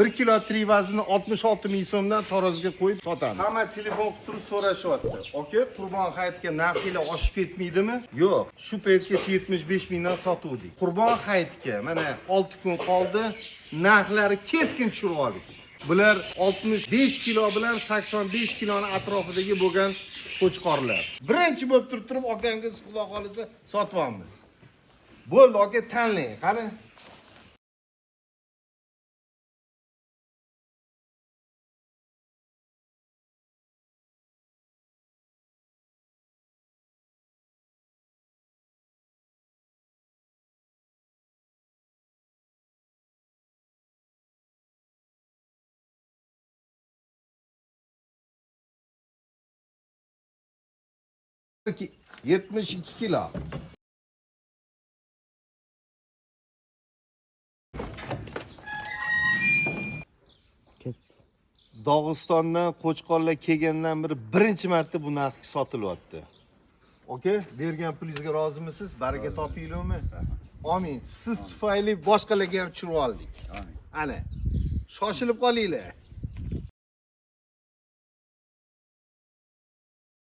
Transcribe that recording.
1 kilo tri vazni 66 ming so'mdan taroziga qo'yib sotamiz. Hamma telefon qilib turib so'rashyapti. Aka, Qurbon hayitiga narxlar oshib ketmaydimi? Yo'q. Shu paytgacha 75 mingdan sotuvdik. Qurbon hayitiga mana 6 kun qoldi, narxlari keskin tushirib oldik. Bular 65 kilo bilan 85 kiloni atrofidagi bo'lgan qo'chqorlar. Birinchi bo'lib turib akangiz xudo xolisa sotyapmiz. Bo'ldi, aka, tanlang. Qani? Ki 72 kilo. Dog'istondan qo'chqorlar kelgandan beri birinchi marta bu narxga sotilyapti. Aka, bergan pulingizga rozimisiz? Baraka topinglarmi? Amin. Siz tufayli boshqalarga ham tushirib oldik. Ana, shoshilib qolinglar.